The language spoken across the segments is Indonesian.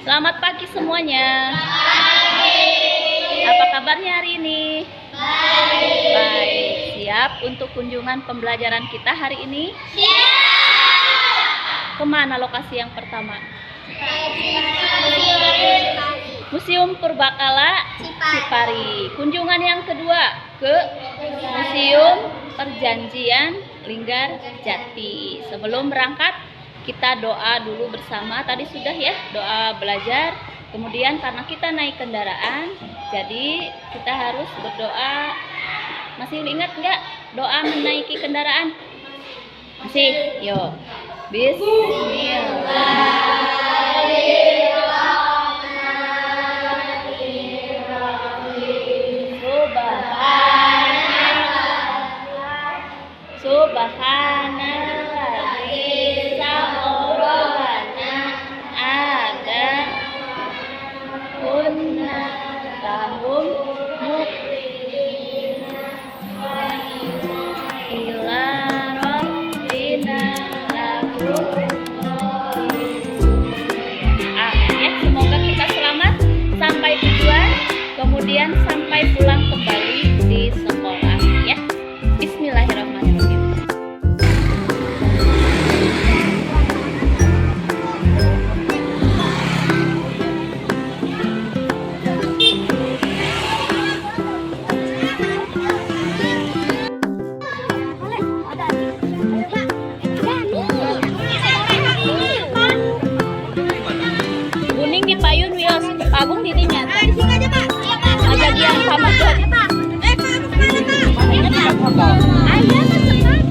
Selamat pagi semuanya. Apa kabarnya hari ini? Baik. Siap untuk kunjungan pembelajaran kita hari ini? Siap. Kemana lokasi yang pertama? Museum Purbakala Cipari. Kunjungan yang kedua ke Museum Perjanjian Linggar Jati. Sebelum berangkat, kita doa dulu bersama. Tadi sudah ya, doa belajar. Kemudian karena kita naik kendaraan, jadi kita harus berdoa. Masih ingat nggak doa menaiki kendaraan? Masih? Yo. Subhanallah. Bisa Allah ada kunna tahum muqina ila rabbina lahum. Akhirnya semoga kita selamat sampai tujuan, kemudian sampai pulang kembali di sekolah ya. Bismillahirrahmanirrahim. Kuning di payun wios, Agung di dinya. Di sini aja, Pak. Aja yang sama tuh. Ayo, cepat.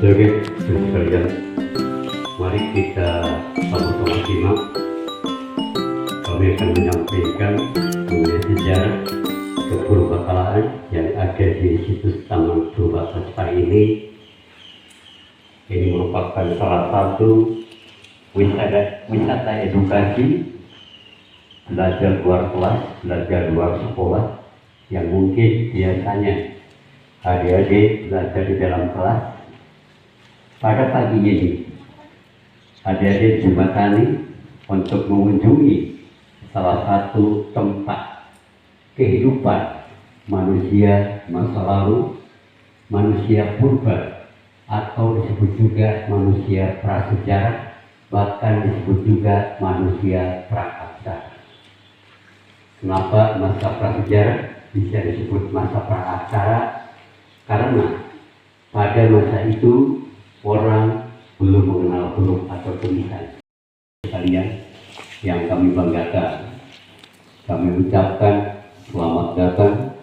Oke, sekalian, mari kita sama-sama simak. Kami akan menyampaikan mengenai sejarah kepurbakalaan yang ada di situs Taman Purbakala Cipari ini. Ini merupakan salah satu wisata edukasi, belajar luar kelas, belajar luar sekolah, yang mungkin biasanya adik-adik belajar di dalam kelas. Pada pagi ini, adik-adik jembatani untuk mengunjungi salah satu tempat kehidupan manusia masa lalu, manusia purba, atau disebut juga manusia prasejarah, bahkan disebut juga manusia prakabsa. Kenapa masa prasejarah bisa disebut masa prasejarah? Karena pada masa itu orang belum mengenal huruf atau tulisan. Kalian yang kami banggakan, kami ucapkan selamat datang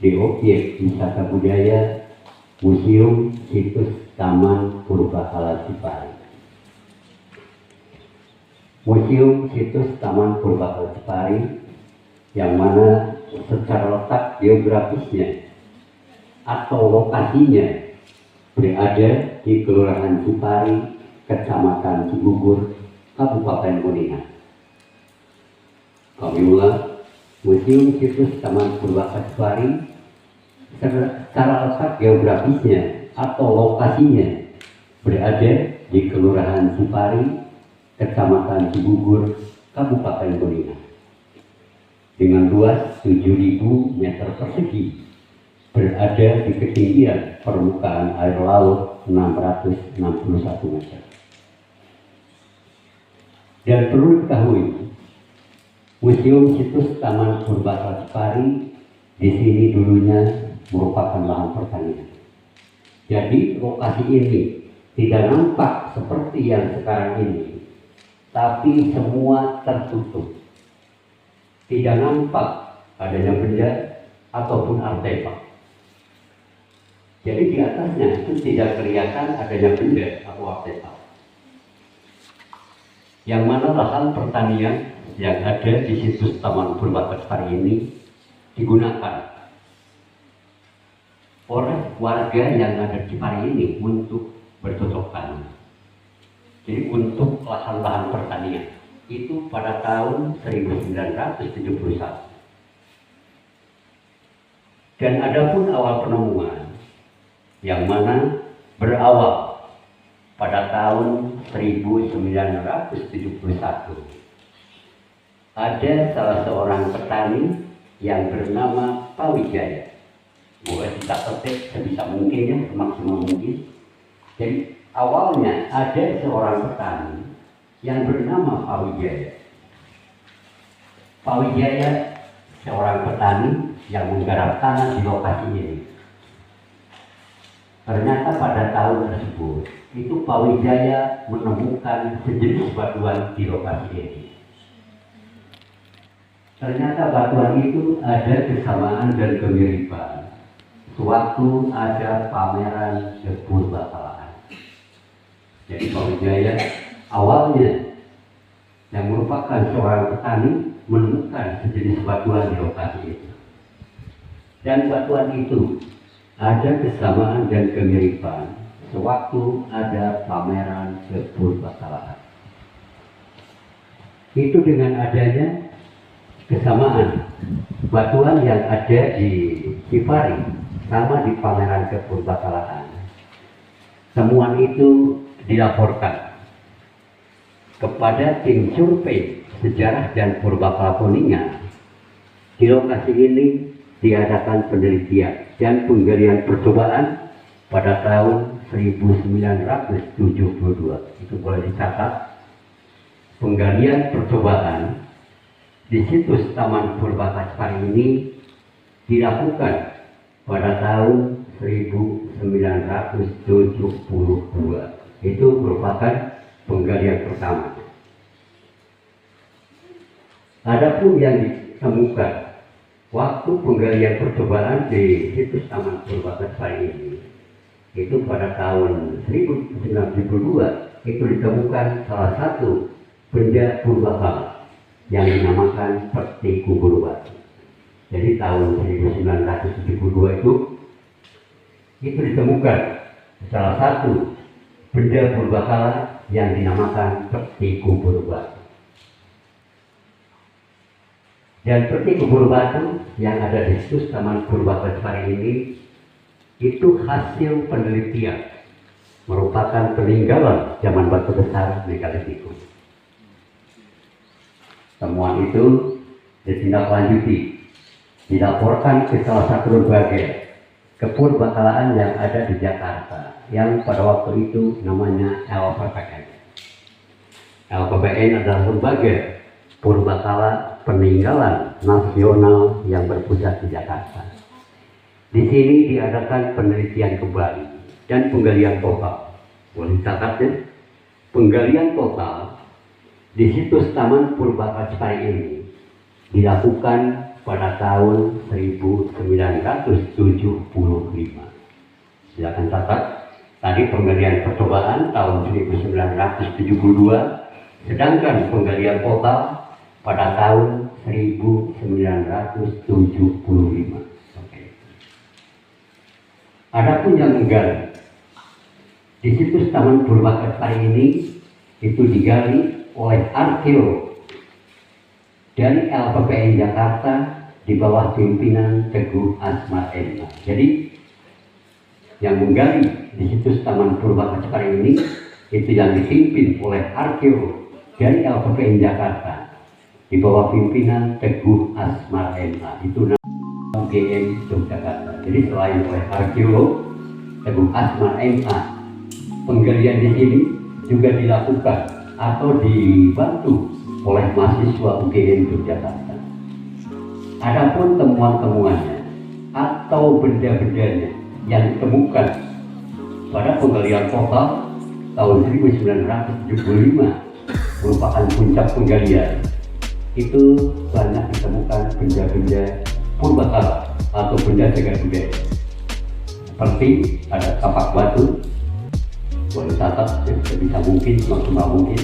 di objek wisata budaya Museum Situs Taman Purbakala Cipari. Museum Situs Taman Purbakala Cipari yang mana secara letak geografisnya atau lokasinya berada di Kelurahan Cipari, Kecamatan Cigugur, Kabupaten Kuningan. Kami ulang, Museum Situs Taman Purbakasepari secara letak geografisnya atau lokasinya berada di Kelurahan Cipari, Kecamatan Cibubur, Kabupaten Kuningan. Dengan luas 7.000 meter persegi, berada di ketinggian permukaan air laut 661 meter. Dan perlu diketahui, Museum Situs Taman Purbakasepari di sini dulunya merupakan lahan pertanian. Jadi lokasi ini tidak nampak seperti yang sekarang ini, tapi semua tertutup. Tidak nampak adanya benda ataupun artefak. Jadi di atasnya itu tidak kelihatan adanya benda atau artefak. Yang mana lahan pertanian yang ada di situs Taman Purbakasepari ini digunakan oleh warga yang ada di Cipari ini untuk bercocok tanam. Jadi untuk lahan-lahan pertanian itu pada tahun 1971. Dan adapun awal penemuan yang mana berawal pada tahun 1971. Ada salah seorang petani yang bernama Pak Wijaya. Boleh kita petik sebisa mungkin ya, semaksimal mungkin. Jadi awalnya ada seorang petani yang bernama Pak Wijaya. Pak Wijaya seorang petani yang menggarap tanah di lokasi ini. Ternyata pada tahun tersebut itu Pak Wijaya menemukan sejenis batuan di lokasi ini. Ternyata batuan itu ada kesamaan dan kemiripan sewaktu ada pameran kepurbakalaan. Jadi Pak Wijaya awalnya yang merupakan seorang petani menemukan sejenis batuan di lokasi itu. Dan batuan itu ada kesamaan dan kemiripan sewaktu ada pameran kepurbakalaan. Itu dengan adanya kesamaan batuan yang ada di Cipari sama di pameran kepurbakalaan. Temuan itu dilaporkan kepada tim survei sejarah dan purbakala Kuningan. Di lokasi ini diadakan penelitian dan penggalian percobaan pada tahun 1972. Itu boleh dicatat. Penggalian percobaan di situs Taman Purbakasepari ini dilakukan pada tahun 1972. Itu merupakan penggalian pertama. Adapun yang ditemukan waktu penggalian percobaan di situs Taman Purbakasepari ini, itu pada tahun 1972 itu ditemukan salah satu benda purbakala yang dinamakan peti kubur batu. Jadi tahun 1972 itu ditemukan salah satu benda purbakala yang dinamakan peti kubur batu. Dan peti kubur batu yang ada di situs Taman Purbakasepari ini itu hasil penelitian, merupakan peninggalan zaman batu besar megalitikum. Temuan itu ditindaklanjuti, dilaporkan ke salah satu lembaga kepurbakalaan yang ada di Jakarta, yang pada waktu itu namanya LPPN. LPPN adalah lembaga purbakala peninggalan nasional yang berpusat di Jakarta. Di sini diadakan penelitian kembali dan penggalian total. Boleh dicatat ya, penggalian total di situs Taman Purbakasepari ini dilakukan pada tahun 1975. Silakan catat. Tadi penggalian percobaan tahun 1972, sedangkan penggalian total pada tahun 1975. Adapun yang menggali di situs Taman Purbakasepari ini itu digali oleh arkeolog dari LPPN Jakarta di bawah pimpinan Teguh Asma MA. Jadi yang menggali di situs Taman Purba Kecipari ini itu yang dipimpin oleh arkeolog dari LPPN Jakarta di bawah pimpinan Teguh Asma MA. Itu nama UGM Yogyakarta. Jadi selain oleh arkeolog Teguh Asma MA, penggalian di sini juga dilakukan atau dibantu oleh mahasiswa UGM Yogyakarta. Adapun temuan-temuannya atau benda-bendanya yang ditemukan pada penggalian total tahun 1975 merupakan puncak penggalian. Itu banyak ditemukan benda-benda purbakala atau benda cagar budaya. Seperti ada kapak batu, boleh catat sebisa mungkin, semaksimal mungkin.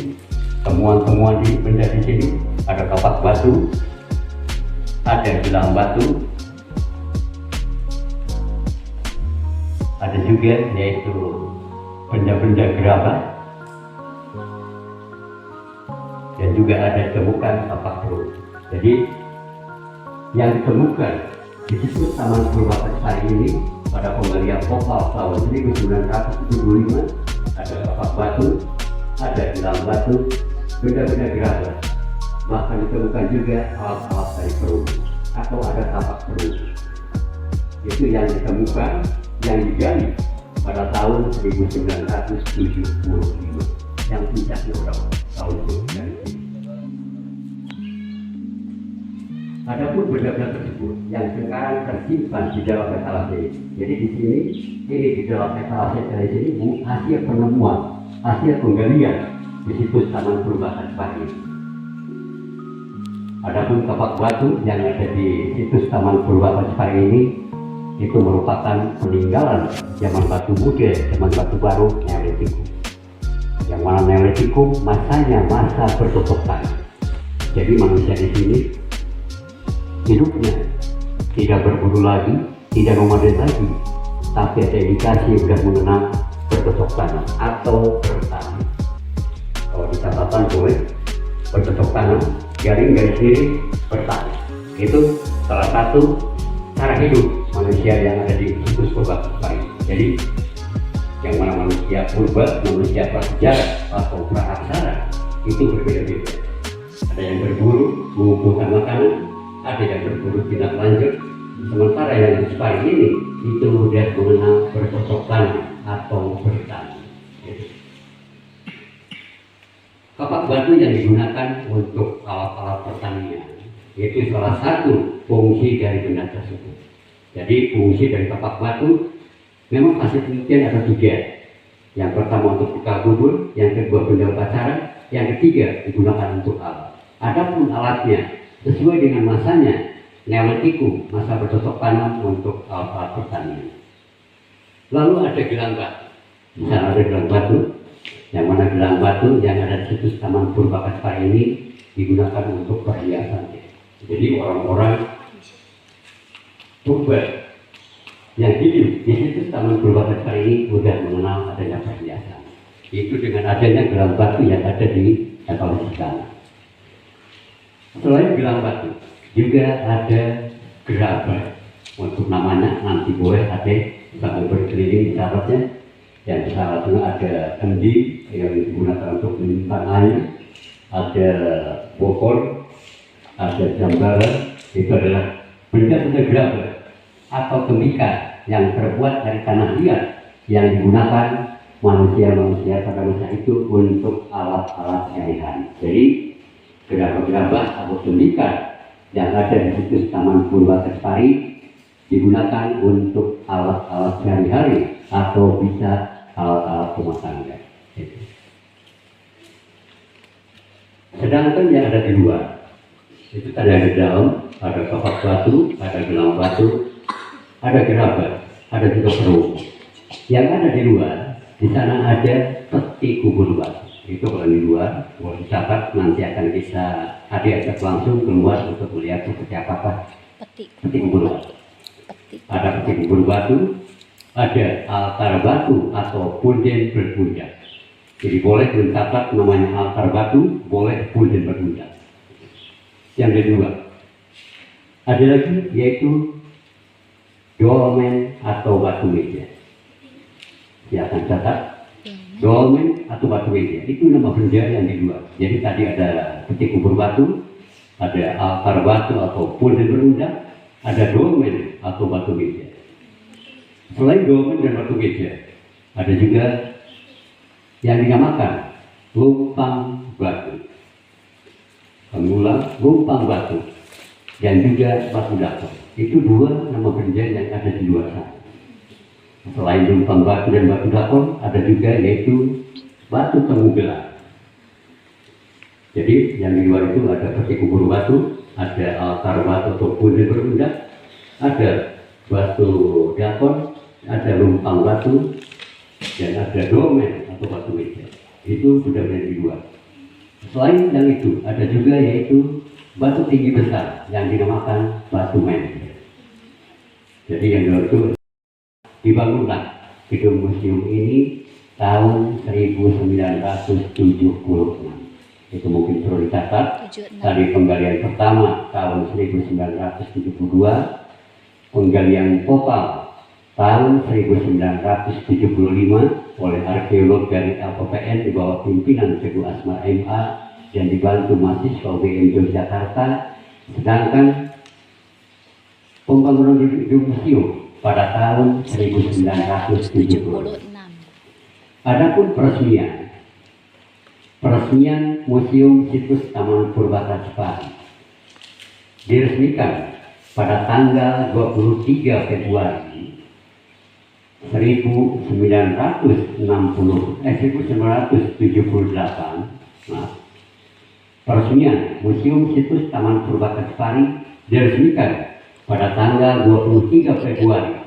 Temuan-temuan di benda di sini ada kapak batu, ada gelang batu, ada juga yaitu benda-benda gerabah, dan juga ada ditemukan kapak perut. Jadi yang ditemukan di situs Taman Purba Kecipari ini pada penggalian total tahun 1975 ada kapak batu, ada gelang batu, benda-benda gerabah, bahkan ditemukan juga alat-alat dari perut atau ada kapak perut. Itu yang ditemukan, yang digali pada tahun 1975, yang puncaknya berapa? Tahun 1975. Adapun benda-benda tersebut yang sekarang tersimpan di dalam etalase. Jadi di sini, ini di dalam etalase dari sini hasil penemuan, hasil penggalian di situs Taman Purba Kecipari. Adapun kapak batu yang ada di situs Taman Purba Kecipari ini itu merupakan peninggalan zaman batu muda, zaman batu baru Neolitikum. Yang mana Neolitikum masanya masa bercocok tanam. Jadi manusia di sini hidupnya tidak berburu lagi, tidak nomaden lagi, tapi ada indikasi sudah mengenal bercocok tanam atau bertani. Kalau di catatan boleh bercocok tanam, garis kiri bertani. Itu salah satu cara hidup manusia yang ada di situs Purba Kecipari. Jadi yang mana manusia purba, manusia prasejarah atau praaksara itu berbeda-beda. Ada yang berburu mengumpulkan makanan, ada yang berburu tindak lanjut. Sementara yang di Kecipari ini itu sudah mengenal bercocok tanam atau bertani. Kapak batu yang digunakan untuk alat-alat pertanian itu salah satu fungsi dari benda tersebut. Jadi fungsi dari kapak batu memang hasil penelitian ada 3. Yang pertama untuk bekal bubur, yang kedua benda upacara, yang ketiga digunakan untuk alat. Adapun alatnya sesuai dengan masanya Neolitikum, masa bercocok tanam untuk alat-alat pertanian. Lalu ada gelang batu. Di sana ada gelang batu, yang mana gelang batu yang ada di situs Taman Purba Kecipari ini digunakan untuk perhiasan. Jadi orang-orang purba yang hidup di situs Taman Purba Kecipari ini sudah mengenal adanya perhiasan. Itu dengan adanya gelang batu yang ada di etalase sana. Selain gelang batu, juga ada gerabah. Untuk namanya nanti boleh ada sambil berkeliling di syaratnya. Yang syaratnya ada kendi yang digunakan untuk menyimpan air, ada bokor, ada jambara. Itu adalah benda-benda gerabah atau tembikar yang terbuat dari tanah liat yang digunakan manusia-manusia pada masa itu untuk alat-alat sehari-hari. Jadi gerabah-gerabah atau tembikar yang ada di situs Taman Purba Kecipari digunakan untuk alat-alat sehari-hari atau bisa alat-alat rumah tangga. Sedangkan yang ada di luar itu ada di dalam, ada kapak batu, ada gelang batu, ada gerabah, ada juga perut. Yang ada di luar, di sana ada peti kubur batu. Itu kalau di luar, boleh dicatat, nanti akan bisa ajak langsung keluar untuk melihat seperti apa peti kubur batu. Ada peti kubur batu, ada altar batu atau punden berpundak. Jadi boleh mencatat namanya altar batu, boleh punden berpundak. yang kedua. Ada lagi yaitu dolmen atau batu meja. Silakan catat. Dolmen atau batu meja itu nama benda yang kedua. Jadi tadi ada peti kubur batu, ada altar batu atau pulden berundak, ada dolmen atau batu meja. Selain dolmen dan batu meja, ada juga yang dinamakan lumpang batu. Pengulang, lumpang batu dan juga batu dakon. Itu dua nama benda yang ada di luar sana. Selain lumpang batu dan batu dakon, ada juga yaitu batu tenggelam. Jadi yang di luar itu ada peti kubur batu, ada altar batu atau pulden berundak, ada batu dakon, ada lumpang batu, dan ada dolmen atau batu meja. Itu sudah di luar. Selain yang itu, ada juga yaitu batu tinggi besar yang dinamakan batu men. Jadi yang di luar itu dibangunlah gedung museum ini tahun 1976. Itu mungkin perlu dicatat. Tadi penggalian pertama tahun 1972, penggalian total tahun 1975 oleh arkeolog dari LPPN di bawah pimpinan Teguh Asmar MA dan dibantu mahasiswa UGM Yogyakarta. Sedangkan pembangunan gedung museum pada tahun 1976. Adapun peresmian Museum Situs Taman Purbakala Cipari diresmikan pada tanggal 23 Februari 1978. Peresmian Museum Situs Taman Purbakala Cipari diresmikan pada tanggal 23 Februari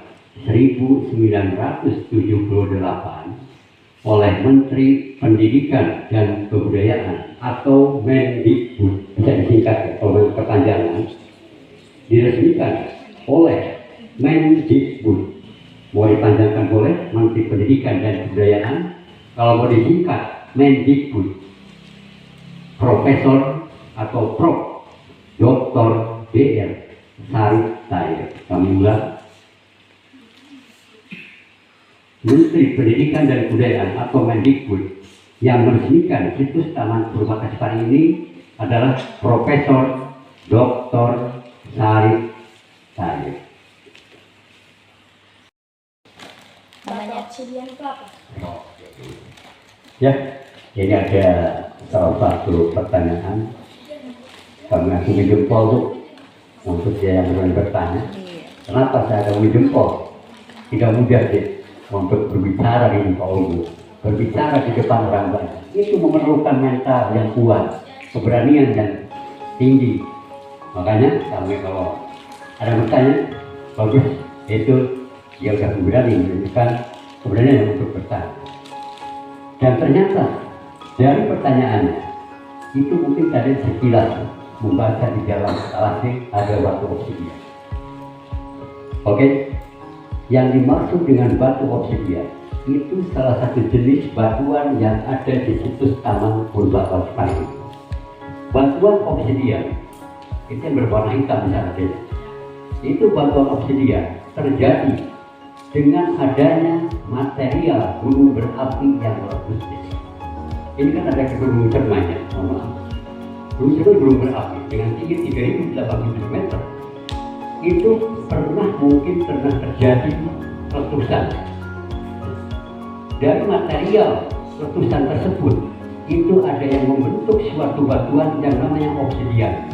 1978 oleh Menteri Pendidikan dan Kebudayaan atau Mendikbud, bisa disingkat kalau perpanjangan, diresmikan oleh Mendikbud. Mau dipanjangkan boleh, Menteri Pendidikan dan Kebudayaan. Kalau mau disingkat Mendikbud, Profesor atau Prof. Dr. Dr. Sarip Tahir. Kami ulang. Menteri Pendidikan dan Kebudayaan atau Mendikbud yang meresmikan situs Taman Purbakala Cipari ini adalah Profesor Dr. Sarip Tahir. Namanya obsidian itu apa? Ya, ini ada salah satu pertanyaan. Kami akan jempol tuh. Untuk dia yang belum bertanya, kenapa saya akan jempol? Tidak mudah sih untuk berbicara di muka umum, berbicara di depan orang banyak. Itu memerlukan mental yang kuat, keberanian yang tinggi. Makanya kami kalau ada bertanya, bagus, itu dia sudah berani menunjukkan keberanian untuk bertanya. Dan ternyata dari pertanyaannya itu mungkin tadi sekilas membaca di dalam alasnya ada batu obsidian. Oke, yang dimaksud dengan batu obsidian itu salah satu jenis batuan yang ada di situs Taman Purbakala Cipari. Batuan obsidian itu yang berwarna hitam misalnya. Itu batuan obsidian terjadi dengan adanya material gunung berapi yang meletus. Ini kan ada gunung Cermai, gunung Cermai belum berapi dengan tinggi 3.800 meter. Itu mungkin pernah terjadi letusan. Dari material letusan tersebut, itu ada yang membentuk suatu batuan yang namanya obsidian.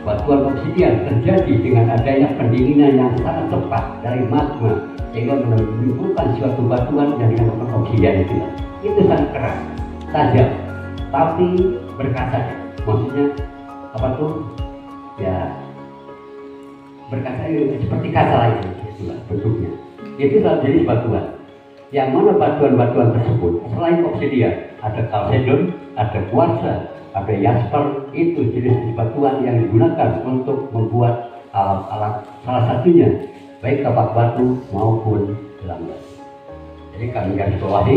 Batuan obsidian terjadi dengan adanya pendinginan yang sangat cepat dari magma, sehingga menimbulkan suatu batuan yang dinamakan obsidian itu. Itu sangat keras, tajam, tapi berkaca. Maksudnya apa tuh? Ya berkaca seperti kaca lain, itulah bentuknya. Itu adalah jenis batuan. Yang mana batuan-batuan tersebut selain obsidian, ada kalsedon, ada kuarsa, ada jasper. Itu jenis batuan yang digunakan untuk membuat alat-alat, salah satunya baik tapak batu maupun gelang batu. Jadi kami garis bawahi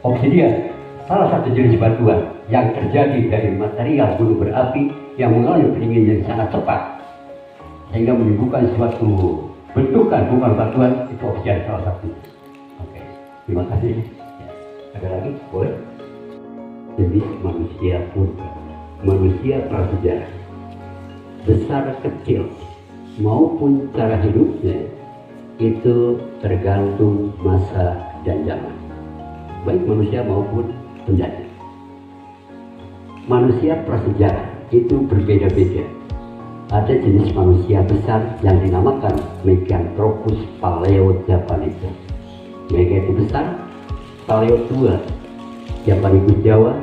obsidian salah satu jenis batuan yang terjadi dari material gunung berapi yang mengalami pendinginan yang sangat cepat sehingga menimbulkan suatu bentukan bukan batuan, itu obsidian salah satu. Oke, terima kasih. Ada lagi? Boleh? Jenis manusia purba, manusia prasejarah, besar kecil maupun cara hidupnya itu tergantung masa dan zaman, baik manusia maupun penjajah. Manusia prasejarah itu berbeda-beda. Ada jenis manusia besar yang dinamakan Meganthropus paleojapanicus. Mega itu besar, paleo tua. Japanicus Jawa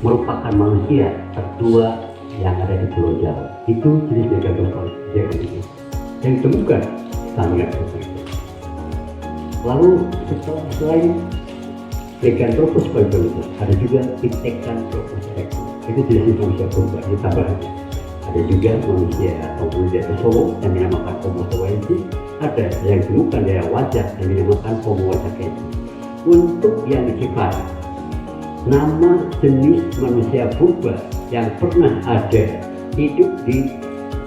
merupakan manusia tertua yang ada di Pulau Jawa. Itu jenis Meganthropus japanicus yang ditemukan sangat berbeda. Lalu selain Meganthropus paleojapanicus ada juga Pithecanthropus erectus. Itu jenis manusia purba, ditambah lagi. Ada juga manusia Homo Solo yang dinamakan Homo sapiens. Ada yang ditemukan dari wajah yang dinamakan Homo sapiens. Untuk yang di Cipari, nama jenis manusia purba yang pernah ada hidup di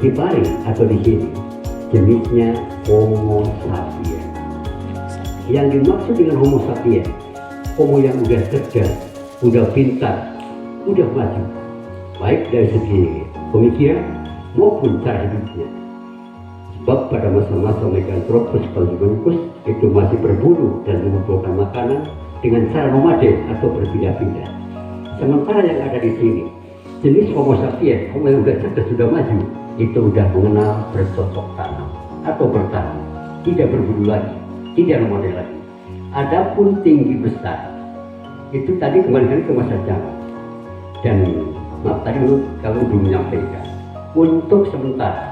Cipari atau di sini, jenisnya Homo sapiens. Yang dimaksud dengan Homo sapiens, Homo yang udah cerdas, udah pintar, udah maju, baik dari segi pemikiran maupun cara hidupnya. Sebab pada masa-masa Meganthropus paleojapanicus itu masih berburu dan mengumpulkan makanan dengan cara nomaden atau berpindah-pindah. Sementara yang ada di sini, jenis Homo sapiens, Homo yang sudah cerdas, sudah maju, itu sudah mengenal bercocok tanam atau bertanam, tidak berburu lagi, tidak nomaden lagi. Adapun tinggi besar, itu tadi kembali ke masa zaman. Dan maaf tadi kamu belum menyampaikan, untuk sementara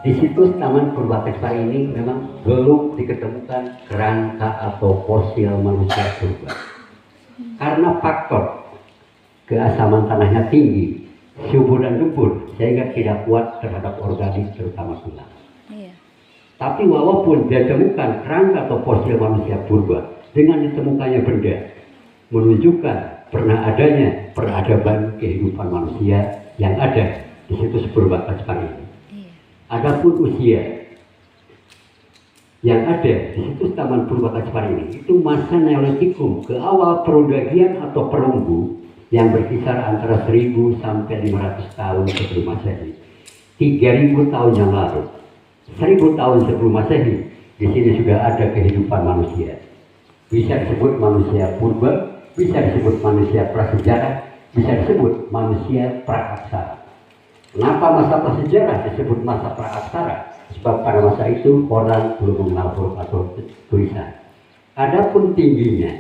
di situs Taman Purwakarta ini memang belum diketemukan kerangka atau fosil manusia purba. Karena faktor keasaman tanahnya tinggi, subur dan gembur, sehingga tidak kuat terhadap organik terutama tulang. Iya. Tapi walaupun ditemukan kerangka atau fosil manusia purba, dengan ditemukannya benda menunjukkan pernah adanya peradaban kehidupan manusia yang ada di situs Purwakarta ini. Adapun usia yang ada di situs Taman Purwakarta ini itu masa Neolitikum ke awal Perundagian atau Perunggu yang berkisar antara 1000 sampai 500 tahun sebelum Masehi. 3000 tahun yang lalu, 1000 tahun sebelum Masehi, di sini sudah ada kehidupan manusia. Bisa disebut manusia purba, bisa disebut manusia prasejarah, bisa disebut manusia praaksara. Kenapa masa prasejarah disebut masa praaksara? Sebab pada masa itu orang belum mengenal huruf atau tulisan. Adapun tingginya,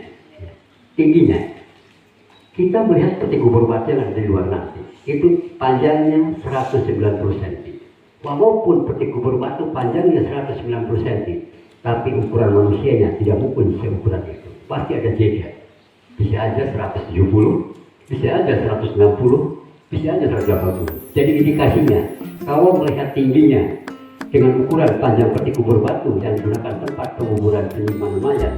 kita melihat peti kubur batu yang ada di luar nanti, itu panjangnya 190 cm. Walaupun peti kubur batu panjangnya 190 cm, tapi ukuran manusianya tidak mungkin seukuran itu. Pasti ada jeda. Bisa aja 170, bisa aja 160, bisa aja 180. Jadi indikasinya, kalau melihat tingginya dengan ukuran panjang peti kubur batu yang digunakan tempat penguburan penyimpanan mayat,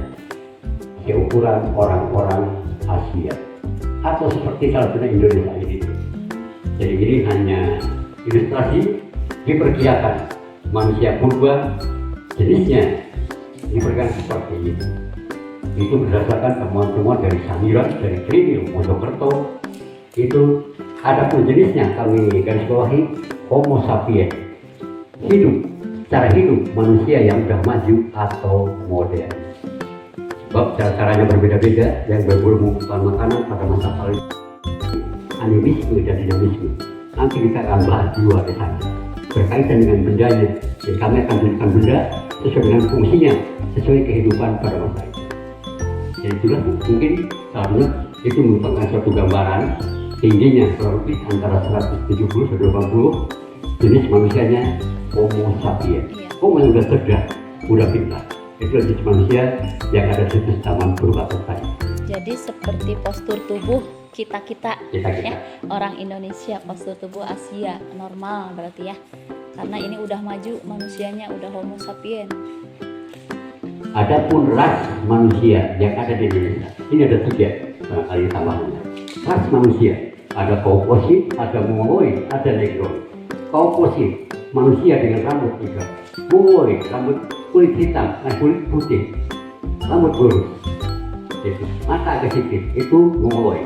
seukuran orang-orang Asia atau seperti salah satu Indonesia ini. Jadi ini hanya ilustrasi, diperkirakan manusia purba jenisnya diperkirakan seperti ini. Itu berdasarkan temuan-temuan dari Sangiran, dari Trinil, Mojokerto. Itu adapun jenisnya kami garis bawahi Homo sapiens, cara hidup manusia yang sudah maju atau modern. Sebab caranya berbeda-beda, yang berburu mengumpulkan makanan pada masa paling animisme dan dinamisme. Nanti kita akan bahas dua di sana berkaitan dengan bendanya. Jadi kami akan tunjukkan benda sesuai dengan fungsinya, sesuai kehidupan pada masa itu. Jadi itulah mungkin karena itu merupakan suatu gambaran tingginya kurang lebih antara 170-180 jenis manusianya Homo sapiens. Homo yang sudah cerdas, sudah pintar. Itu jenis manusia yang ada di situs Taman Purwakarta. Jadi seperti postur tubuh kita ya, orang Indonesia, postur tubuh Asia normal berarti ya. Karena ini udah maju, manusianya udah Homo sapiens. Adapun ras manusia yang ada di Indonesia, ini ada 3. kali tambahannya. Ras manusia, ada Kauposid, ada Mongoloid, ada Negroid. Kauposid, manusia dengan rambut tegak. Mongoloid, rambut kulit hitam, kulit putih, rambut lurus. Itu mata agak sedikit, itu Mongoloid.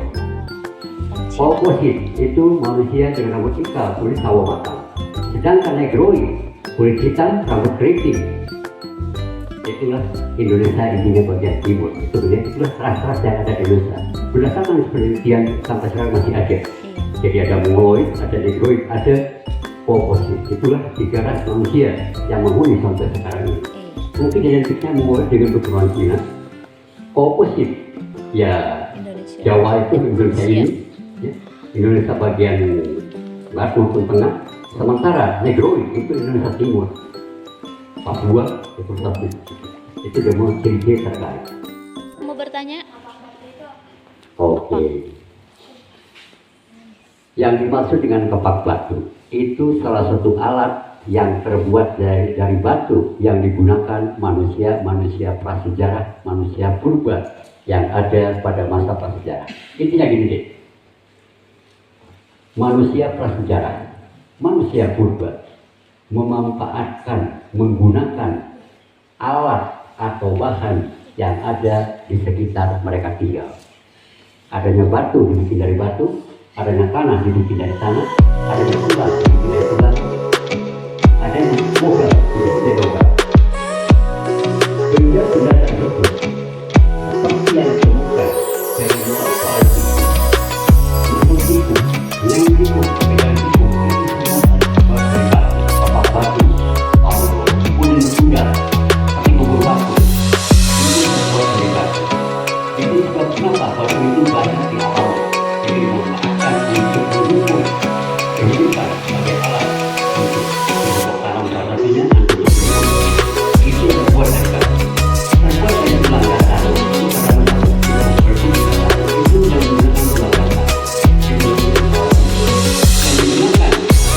Kauposid itu manusia dengan rambut ikal, kulit sawo matang. Sedangkan Negroid, kulit hitam, rambut keriting. Itulah Indonesia intinya bagian timur. Sebenarnya itulah ras-ras yang ada di Indonesia. Berdasarkan penelitian sampai sekarang masih ada. Jadi ada Mongoloid, ada Negroid, ada Kauposid. Itulah 3 ras manusia yang menghuni sampai sekarang ini. Mungkin genetiknya Mongoloid dengan keturunan Cina. Kauposid, ya Jawa itu Indonesia ini, ya. Indonesia bagian barat maupun tengah. Sementara Negroid itu Indonesia Timur, Papua itu satu. Itu semua ciri-ciri terkait. Mau bertanya? Oke. Yang dimaksud dengan kepak batu itu salah satu alat yang terbuat dari batu yang digunakan manusia prasejarah, manusia purba yang ada pada masa prasejarah. Intinya gini deh. Manusia prasejarah, manusia purba memanfaatkan, menggunakan alat atau bahan yang ada di sekitar mereka tinggal. Adanya batu dibikin dari batu, adanya tanah dibikin dari tanah, adanya tulang dibikin dari tulang, adanya logam dibikin dari logam. Benda-benda tersebut seperti yang ditemukan dari luar palsu, seperti itu, yang itu, dengan itu, semua dari batu, kepak batu, kuning muda, tapi kubur batu. Itu sebab kenapa batu itu banyak di alam. Jadi memanfaatkan untuk mengukur kehidupan sebagai alat untuk tanam salah satunya untuk itu terbuat dari batu. Terbuat dari tulang datar itu karena berbunyi itu yang menggunakan tulang datar. Itu yang digunakan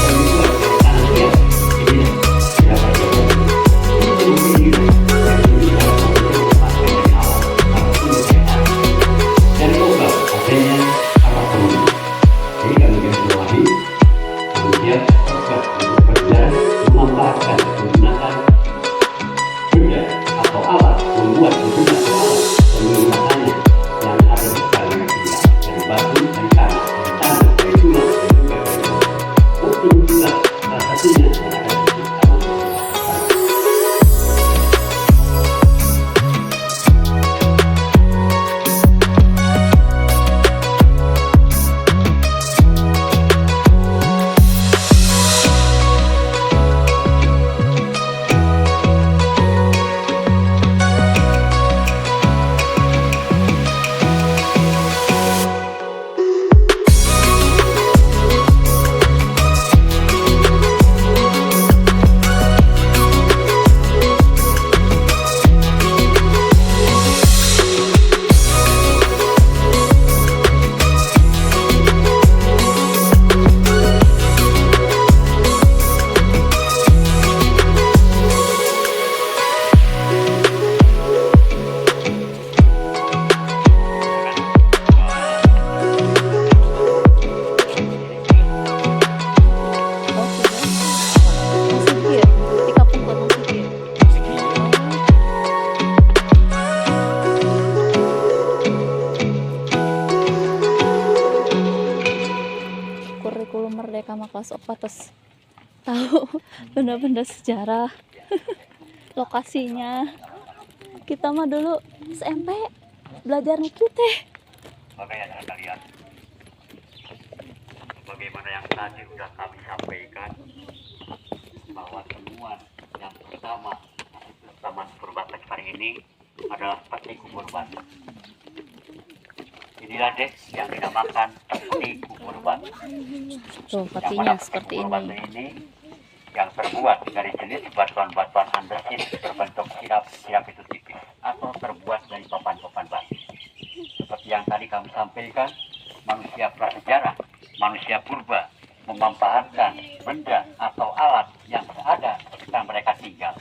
terbuat dari tanah liat. Ini berapa jauh? Itu mungkin gitu. Dari logam adanya alat penunjuk. Jadi kami garisbawahi manusia dapat untuk berjalan memanfaatkan menggunakan benda atau alat membuat benda atau alat penggunaannya yang ada di sekitar mereka dari batu, dari tanah, dari tulang, dan juga dari mungkin juga salah satunya yang ada di sekitar manusia. Kurikulum Merdeka mah kelas 4 terus tahu benda-benda sejarah lokasinya. Kita mah dulu SMP belajar gitu teh. Oke ya kalian, bagaimana yang tadi sudah kami sampaikan bahwa temuan yang pertama Taman Purba Lestari ini adalah peti kubur batu. Inilah deh yang dinamakan peti kubur batu. Tuh petinya seperti kubur batu ini. ini yang terbuat dari jenis batuan-batuan andesit berbentuk sirap itu tipis atau terbuat dari papan-papan batu. Seperti yang tadi kami sampaikan, manusia prasejarah, manusia purba memanfaatkan benda atau alat yang ada ketika mereka tinggal.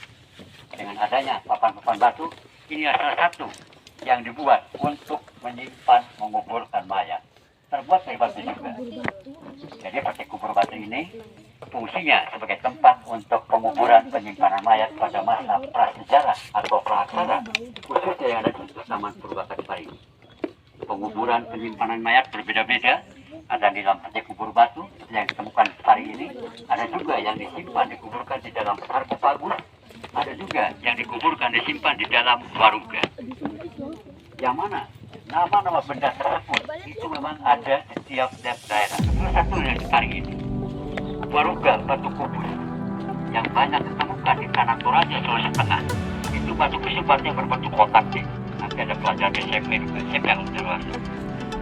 Dengan adanya papan-papan batu, ini adalah satu yang dibuat untuk menyimpan menguburkan mayat terbuat dari batu juga. Jadi peti kubur batu ini fungsinya sebagai tempat untuk penguburan penyimpanan mayat pada masa prasejarah atau praaksara, khususnya yang ada di Taman Purbakala Cipari. Penguburan penyimpanan mayat berbeda-beda. Ada di dalam peti kubur batu yang ditemukan di Cipari ini, ada juga yang disimpan dikuburkan di dalam sarkofagus, ada juga yang dikuburkan disimpan di dalam waruga. Yang mana nama-nama benda tersebut itu memang ada di tiap-tiap daerah. Salah satu yang di Cipari ini, waruga batu kubur yang banyak ditemukan di tanah Toraja, Sulawesi Tengah. Itu batu kesimpanannya berbentuk kotak nih. Nanti ada pelajaran SMP juga, SMP yang dewasa.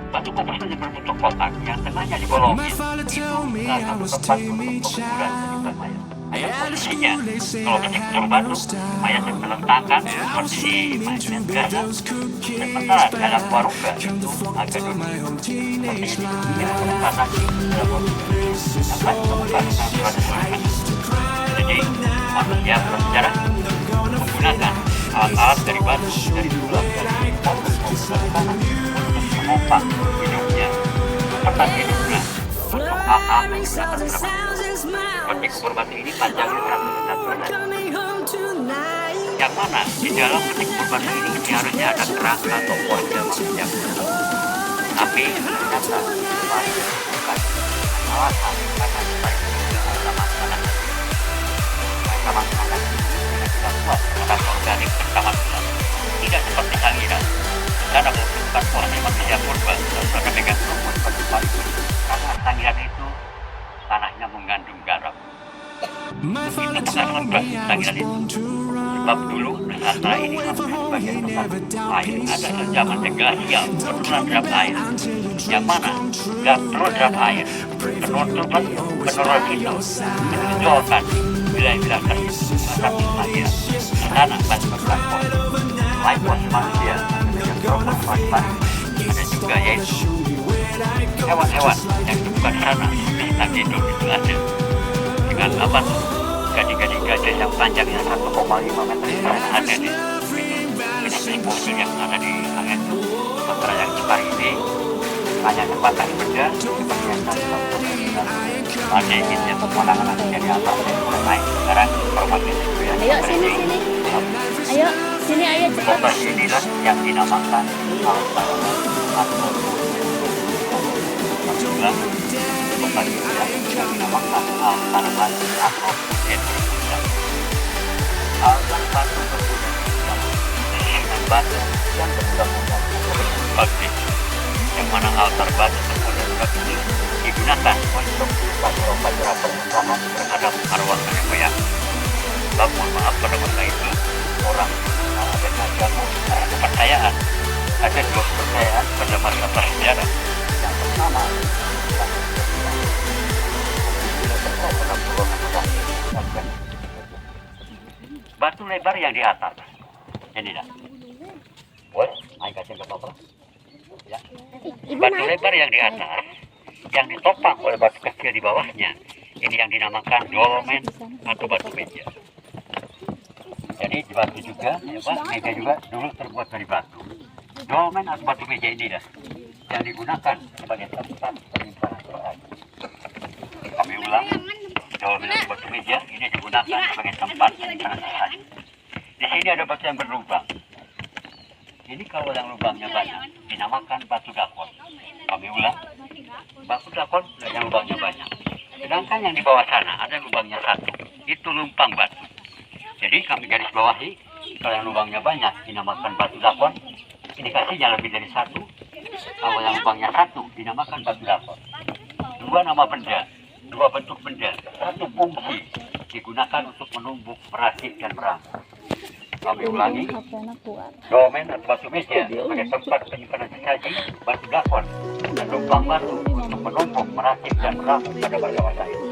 Batu kubur saja berbentuk kotak yang tengahnya dibolongin. Itu salah satu tempat untuk penguburan penyimpanan mayat. Posisinya, kalau peti kubur batu, mayat yang terletakkan seperti mayat biasa. Sementara dalam waruga itu agak duduk seperti ini. Yang penempatan dalam waruga dapat ditemukan tradisional. Jadi, manusia bersejarah menggunakan alat-alat dari batu, dari tulang, dari pohon, dari tanah untuk menopang hidupnya, tempat hidupnya. Untuk hal-hal yang menggunakan terbang. Peti kubur batu ini panjangnya 114 meter. Yang mana di dalam peti kubur batu ini harusnya ada kerangka atau wajah manusia. Tapi ternyata Cipari bukan alasan karena Cipari juga adalah makanan. Mereka makanan yang tidak kuat terhadap organik bersama tulang. Tidak seperti Sangiran. Karena membutuhkan wajah manusia purba dan memegang rumput pada Cipari. Karena Sangiran itu tanahnya mengandung garam. Itu bukan lembah Sangiran itu. Sebab dulu Nusantara ini hampir sebagai tempat air. Ada zaman glasial, penurunan derap air. Yang mana penurunan derap air, penurunan itu menunjukkan wilayah-wilayah tersebut satu saja. Sana batu berplatform. Selain pos manusia, yang berplatform ada juga yaitu hewan-hewan yang ditemukan di sana seperti tagedon itu ada dengan apa tuh gading-gading gajah yang panjangnya 1,5 meter itu ada di fosil yang ada di area itu. Sementara yang Cipari ini hanya sebatas benda seperti yang tadi kita ada ingin pemandangan yang di atas dan naik. Sekarang informasi itu ya. Ayo sini. Ayo sini ayo cepat. Lokasi inilah yang dinamakan altar atau juga lokasi yang dinamakan altar batu atau altar batu berguna dengan batu yang berguna-guna bagi yang mana altar batu berguna ini digunakan untuk upacara pernikahan terhadap arwah nenek moyang. Mohon maaf pada masa itu orang ada agama, ada kepercayaan. Ada dua kepercayaan pada masa prasejarah. Yang pertama, batu lebar yang di atas. Ini dah. Boleh, ayo kasih ke Bapak. Ya. Batu lebar yang di atas, yang ditopang oleh batu kecil di bawahnya. Ini yang dinamakan dolmen atau batu meja. Jadi di batu juga, ya Pak, meja juga dulu terbuat dari batu. Dolmen atau batu meja ini dah yang digunakan sebagai tempat penyimpanan Quran. Kami ulang, dolmen atau batu meja ini digunakan sebagai tempat penyimpanan Quran. Di sini ada batu yang berlubang. Ini kalau yang lubangnya banyak dinamakan batu dakon. Kami ulang, batu dakon yang lubangnya banyak. Sedangkan yang di bawah sana ada yang lubangnya satu, itu lumpang batu. Jadi kami garis bawahi, kalau yang lubangnya banyak dinamakan batu dakon, indikasinya lebih dari satu. Kalau yang lubangnya satu dinamakan batu dakon. Dua nama benda, dua bentuk benda, satu fungsi digunakan untuk menumbuk, meracik, dan merangsang. Kami ulangi, dolmen atau batu meja sebagai tempat penyimpanan sesaji, batu dakon, dan lumpang batu untuk menumbuk, meracik, dan merangsang pada masa itu.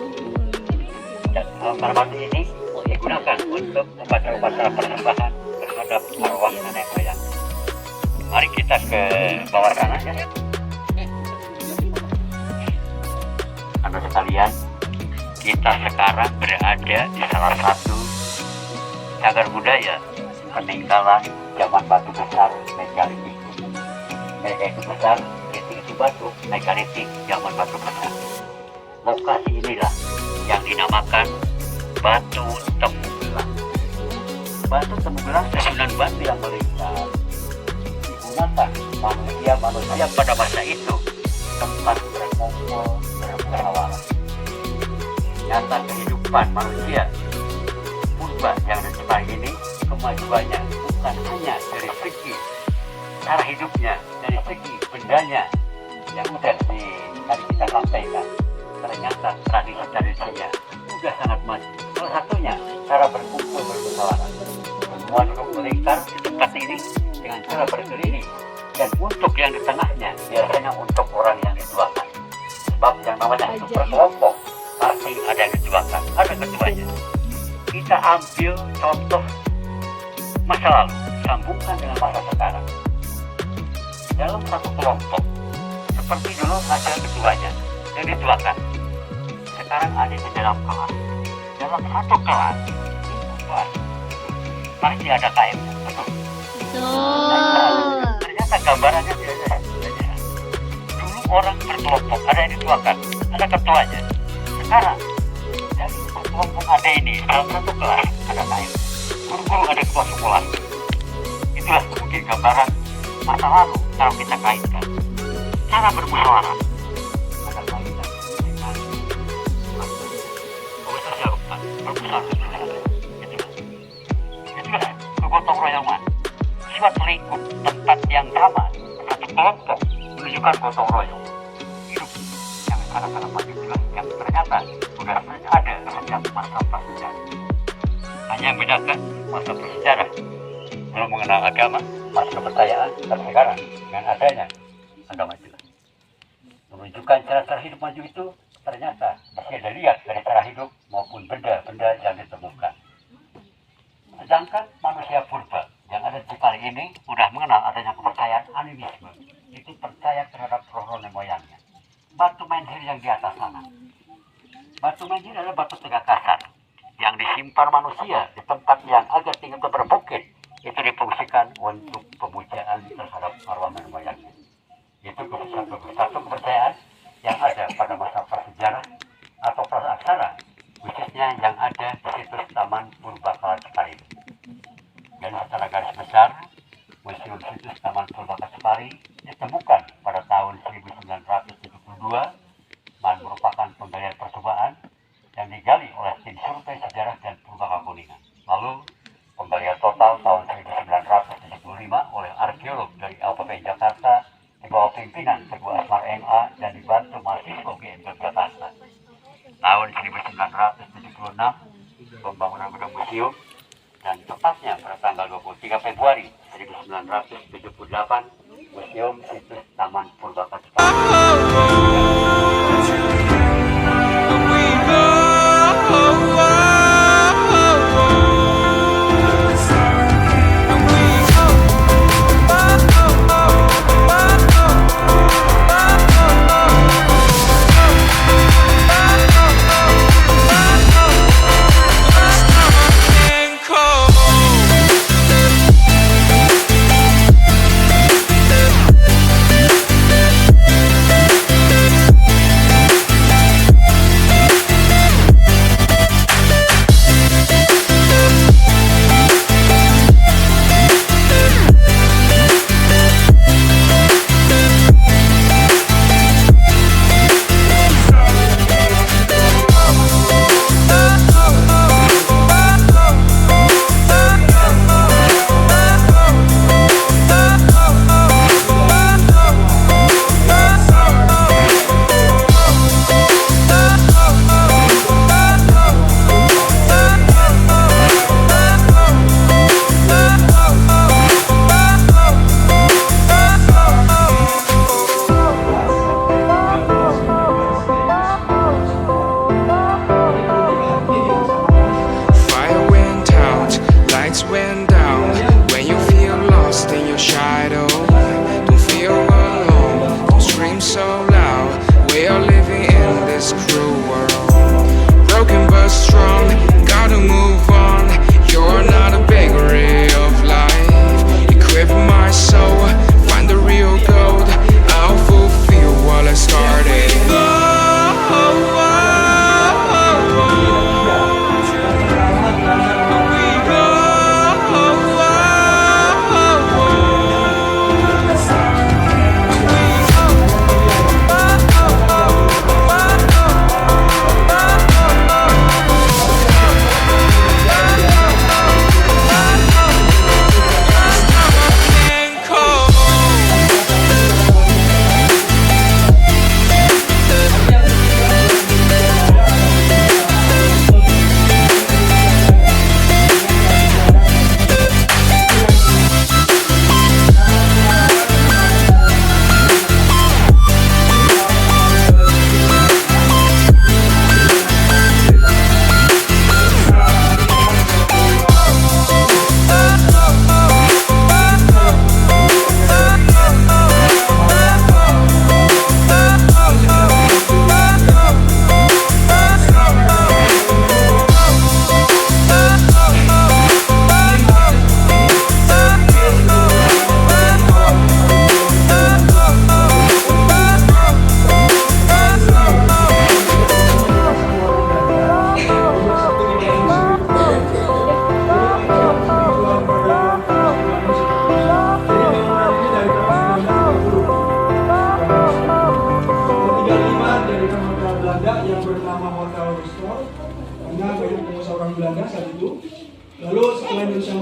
Dan altar batu ini digunakan untuk upacara-upacara persembahan terhadap arwah nenek moyang. Mari kita ke bawah sana ya. Anda sekalian, kita sekarang berada di salah satu cagar budaya peninggalan zaman batu besar megalitik. Itu besar, itu batu megalitik zaman batu besar. Lokasi inilah yang dinamakan Batu Temugelang. Batu Temugelang susunan batu yang melimpah digunakan manusia pada masa itu tempat berkumpul bermusyawarah. Nyata kehidupan manusia purba yang terjebak ini, kemajuannya bukan hanya dari segi cara hidupnya, dari segi bendanya yang sudah tadi kita sampaikan. Ternyata tradisi-tradisinya sudah sangat maju. Salah satunya cara berkumpul bermusyawarah. Semua duduk melingkar di tempat ini dengan cara berkeliling, dan untuk yang di tengahnya biasanya untuk orang yang dituakan. Sebab yang namanya itu berkelompok pasti ada yang dituakan, ada ketuanya. Kita ambil contoh masa lalu, sambungkan dengan masa sekarang. Dalam satu kelompok, seperti dulu ada ketuanya yang dituakan. Sekarang ada di dalam kelas. Dalam satu kelas, pasti ada KM. Betul. Ternyata gambarannya tidak. Dulu orang berkelompok, ada yang dituakan, ada ketuanya. Sekarang dari kelompok ada ini dalam satu kelas ada KM. Guru-guru ada ketua sekolah. Itulah mungkin gambaran masa lalu kalau kita kaitkan. Cara bermusyawarah ada kaitan dengan itulah kegotong royongan, suatu lingkup tempat yang ramah, satu kelompok menunjukkan gotong royong hidup yang kadang-kadang masih jelas, yang ternyata sudah ada sejak masa prasejarah. Hanya yang bedakan masa prasejarah belum mengenal agama, masa kepercayaan, dan sekarang dengan adanya agama jelas menunjukkan cara-cara hidup maju itu ternyata bisa dilihat dari cara hidup maupun benda-benda yang ditemukan. Sedangkan manusia purba yang ada di Cipari ini sudah mengenal adanya kepercayaan animisme. Itu percaya terhadap roh nenek moyangnya. Batu menhir yang di atas sana. Batu menhir adalah batu tegak kasar yang disimpan manusia di tempat yang agak tinggi atau berbukit. Itu difungsikan untuk pemujaan terhadap arwah nenek moyangnya. Itu satu kepercayaan yang ada pada masa prasejarah atau prasaksara, khususnya yang ada di situs Taman Purbakala Cipari. Dan secara garis besar, Museum Situs Taman Purbakala Cipari ditemukan pada tahun 1972 dan merupakan penggalian percobaan yang digali oleh tim survei sejarah dan Purbakala Kuningan. Lalu penggalian total tahun 1975 oleh arkeolog dari LPP Jakarta di bawah pimpinan Teguh Asmar MA dan dibantu mahasiswa UGM Yogyakarta. Tahun 1976 pembangunan gedung museum, dan tepatnya pada tanggal 23 Februari 1978 Museum Situs Taman Purbakala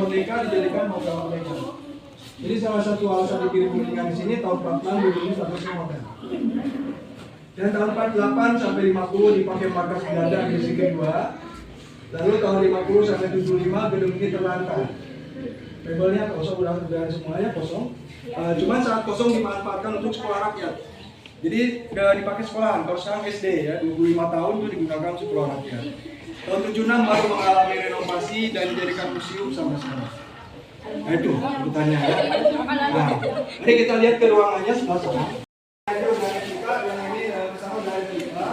merdeka dijadikan hotel merdeka. Jadi salah satu alasan dikirim kuningan di sini tahun 46 diberi statusnya hotel. Dan tahun 48 sampai 50 dipakai markas Belanda edisi kedua. Lalu tahun 50 sampai 75 gedung ini terlantar. Mebelnya kosong, udah semuanya kosong. Cuman saat kosong dimanfaatkan untuk sekolah rakyat. Jadi dipakai sekolahan. Kalau sekarang SD ya, 25 tahun itu digunakan untuk sekolah rakyat. Tahun 76 baru mengalami renovasi dan dijadikan museum sampai sekarang. Nah itu urutannya ya. Nah, mari kita lihat ke ruangannya sebelah sana. Ini ruangan kita, yang ini bersama dari kita.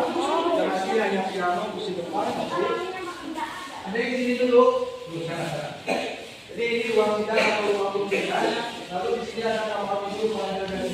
Dan nanti hanya piano kursi depan. Ada yang di sini dulu. Jadi ini ruang kita atau ruang pembelajaran. Lalu di sini ada kamar tidur pada dari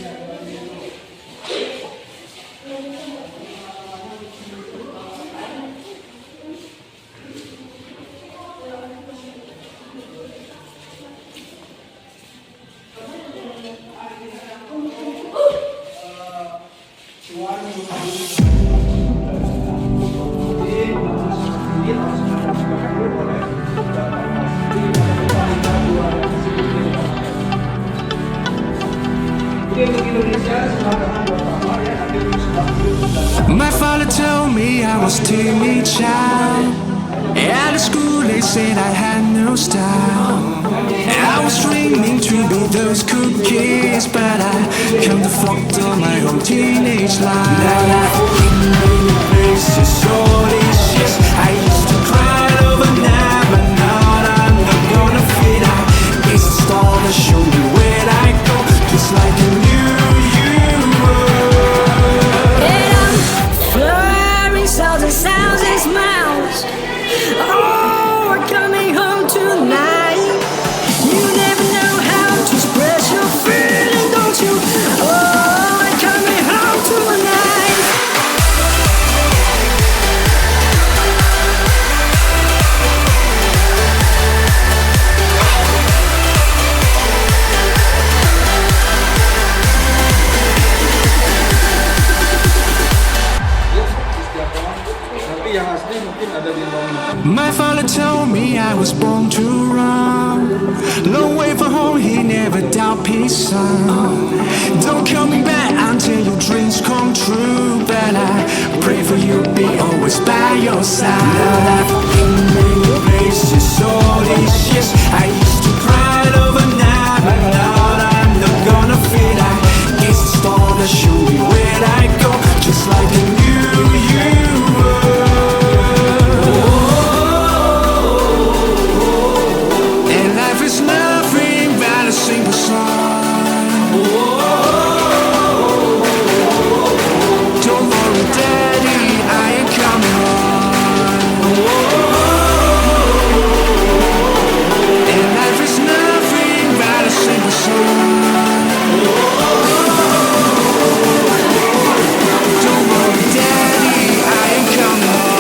My father told me I was timid child. At the school they said I had no style. I was dreaming to be those cool kids, but I can't afford my own teenage life. Now life in many places so delicious. I used to cry overnight, but now I'm not gonna fit out. It's a star that show me where I go, just like a new you were. And I'm fluttering sounds and smiles. Oh, we're coming home tonight. You never know how to express your feeling, don't you? Oh, we're coming home tonight. Tapi yang asli mungkin ada di ruang makan. My father told me I was born to run. Long way from home, he never doubt his son. Don't call me back until your dreams come true. But I pray for you, be always by your side. Now life in many places so delicious. I used to cry overnight, but now I'm not gonna fit out. It's the star that show me where I go, just like a new you were. And life is nothing but a simple song. Don't worry, Daddy, I ain't coming home. And life is nothing but a simple song. Don't worry, Daddy, I ain't coming home.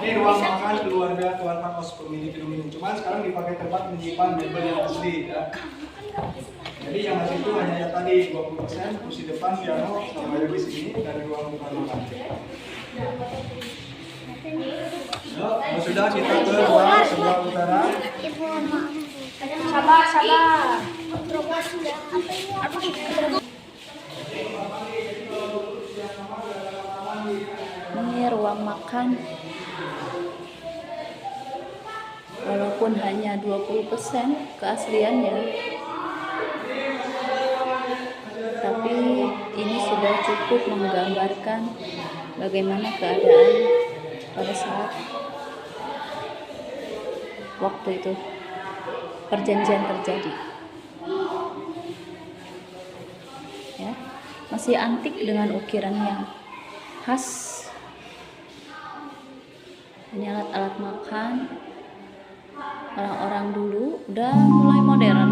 Ini ruang makan keluarga Tuan Pak Kos pemilik gedung ini. Cuman sekarang dipakai tempat menyimpan mebel yang asli ya. Jadi yang asli itu hanya yang tadi 20%, kursi depan piano yang ada di sini dari ruang makan. Nah, sudah kita ke ruang sebelah utara. Sabar. Ini ruang makan. Walaupun hanya 20% keasliannya, tapi ini sudah cukup menggambarkan bagaimana keadaan pada saat waktu itu perjanjian terjadi. Ya, masih antik dengan ukiran yang khas. Ini alat-alat makan orang-orang dulu udah mulai modern.